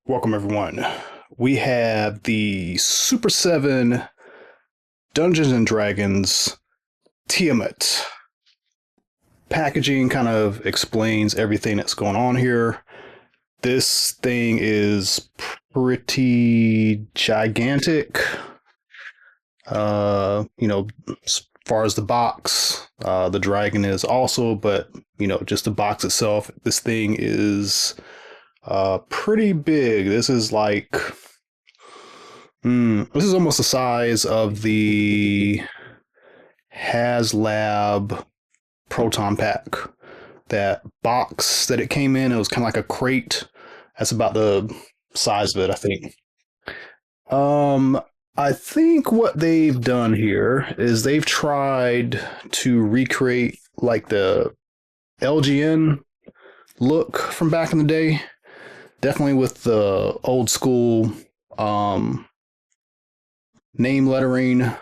Welcome, everyone. We have the Super 7 Dungeons and Dragons Tiamat. Packaging kind of explains everything that's going on here. This thing is pretty gigantic. As far as the box, the dragon is also, but just the box itself, this thing is pretty big. This is like this is almost the size of the HasLab Proton Pack. That box that it came in, it was kind of like a crate. That's about the size of it, I think. Um, I think what they've done here is they've tried to recreate like the LGN look from back in the day. Definitely with the old school name lettering,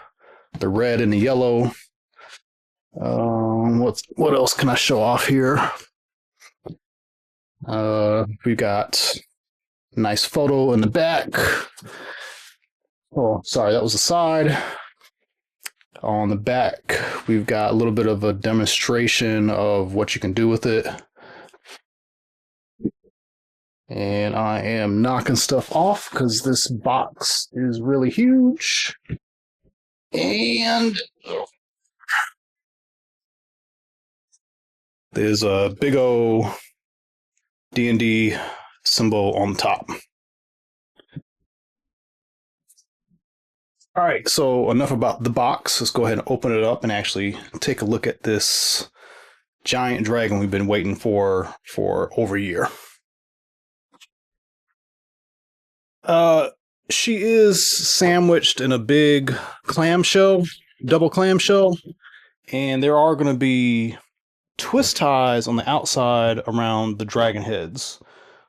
the red and the yellow. What else can I show off here? We got a nice photo in the back. Oh, sorry, that was the side. On the back, we've got a little bit of a demonstration of what you can do with it. And I am knocking stuff off because this box is really huge. And there's a big old D&D symbol on the top. All right, so enough about the box. Let's go ahead and open it up and actually take a look at this giant dragon we've been waiting for over a year. She is sandwiched in a big clamshell, double clamshell, and there are going to be twist ties on the outside around the dragon heads.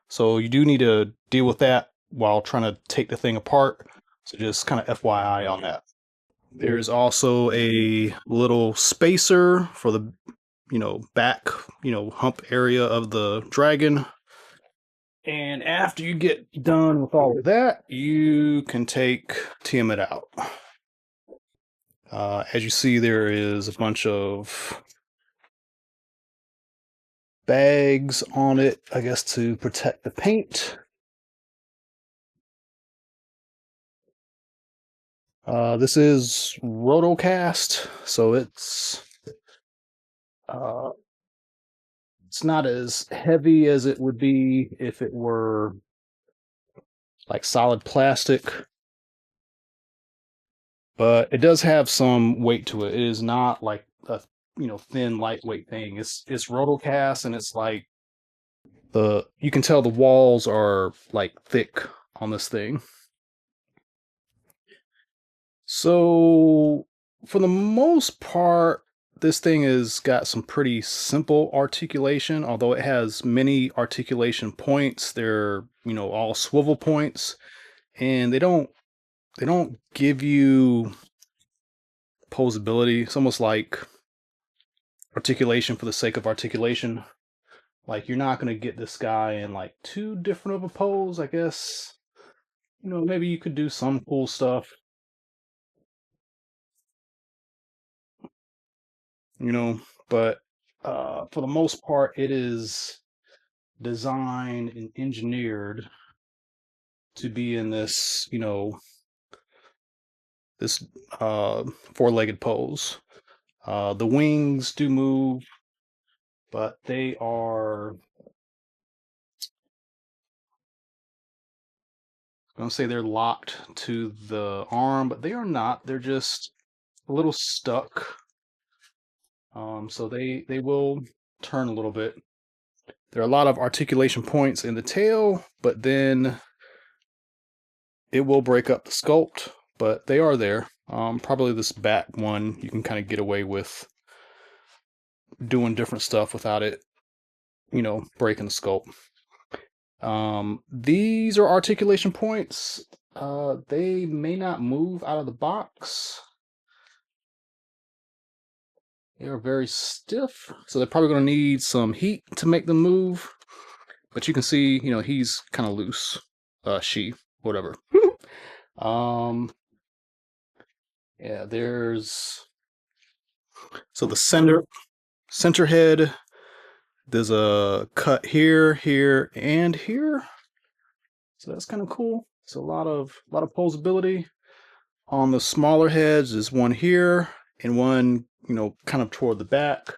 So you do need to deal with that while trying to take the thing apart. So just kind of FYI on that. There's also a little spacer for the, back, hump area of the dragon. And after you get done with all of that, you can take Tiamat out. As you see, there is a bunch of bags on it, I guess, to protect the paint. This is rotocast, so it's not as heavy as it would be if it were like solid plastic, but it does have some weight to it. It is not like a thin, lightweight thing. It's rotocast, and it's like you can tell the walls are like thick on this thing. So for the most part, this thing has got some pretty simple articulation, although it has many articulation points. They're, all swivel points, and they don't give you posability. It's almost like articulation for the sake of articulation. Like, you're not going to get this guy in like too different of a pose, I guess. Maybe you could do some cool stuff. But for the most part, it is designed and engineered to be in this, this four-legged pose. The wings do move, but they are, I'm going to say they're locked to the arm, but they are not. They're just a little stuck. So they will turn a little bit. There are a lot of articulation points in the tail, but then it will break up the sculpt, but they are there. Probably this back one, you can kind of get away with doing different stuff without it, breaking the sculpt. These are articulation points. They may not move out of the box. They are very stiff, so they're probably going to need some heat to make them move. But you can see, he's kind of loose. she, whatever. Yeah, there's so the center head. There's a cut here, here, and here. So that's kind of cool. It's a lot of posability. On the smaller heads is one here and one, kind of toward the back.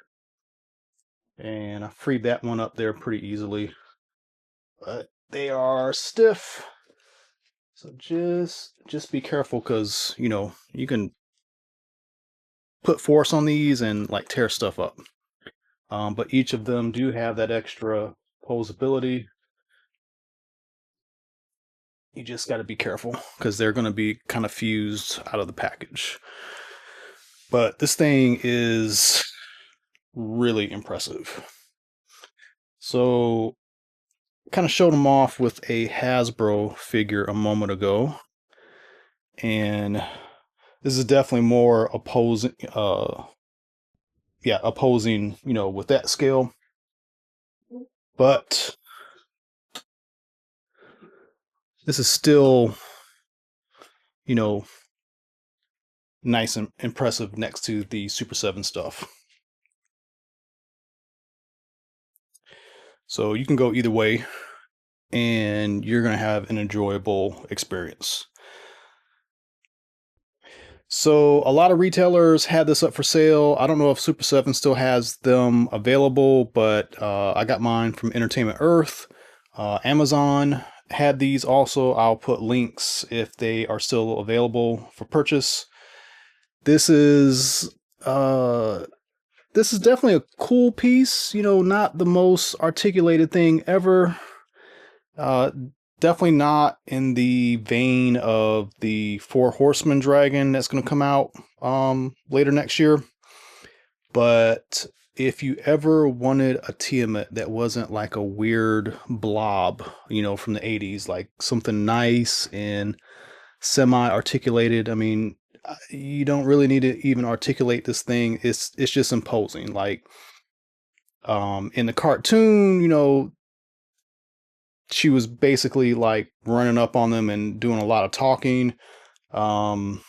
And I freed that one up there pretty easily. But they are stiff. So just be careful because, you can put force on these and like tear stuff up. But each of them do have that extra posability. You just got to be careful because they're going to be kind of fused out of the package. But this thing is really impressive. So, kind of showed them off with a Hasbro figure a moment ago. And this is definitely more opposing, with that scale. But this is still, nice and impressive next to the Super 7 stuff. So you can go either way, and you're going to have an enjoyable experience. So a lot of retailers had this up for sale. I don't know if Super 7 still has them available, but I got mine from Entertainment Earth. Amazon had these also. I'll put links if they are still available for purchase. This is definitely a cool piece, not the most articulated thing ever. Definitely not in the vein of the Four Horsemen dragon that's going to come out later next year. But if you ever wanted a Tiamat that wasn't like a weird blob, from the 80s, like something nice and semi-articulated, I mean, you don't really need to even articulate this thing. It's just imposing. Like in the cartoon, she was basically like running up on them and doing a lot of talking. In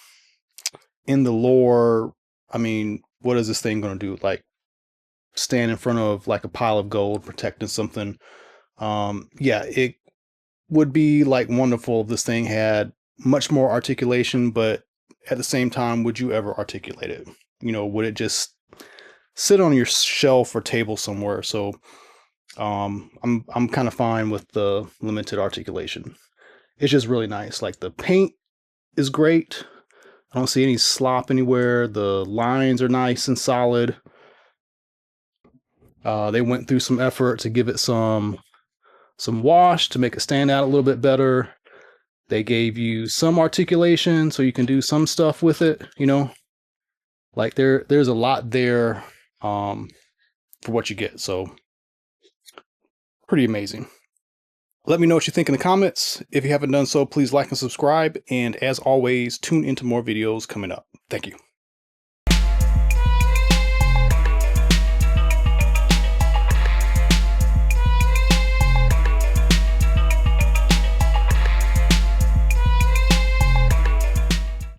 the lore, I mean, what is this thing going to do? Like stand in front of like a pile of gold protecting something? Yeah, it would be like wonderful if this thing had much more articulation, but at the same time, would you ever articulate it? Would it just sit on your shelf or table somewhere? So I'm kind of fine with the limited articulation. It's just really nice. Like the paint is great. I don't see any slop anywhere. The lines are nice and solid. They went through some effort to give it some wash to make it stand out a little bit better. They gave you some articulation so you can do some stuff with it, Like there's a lot there for what you get. So pretty amazing. Let me know what you think in the comments. If you haven't done so, please like and subscribe. And as always, tune into more videos coming up. Thank you.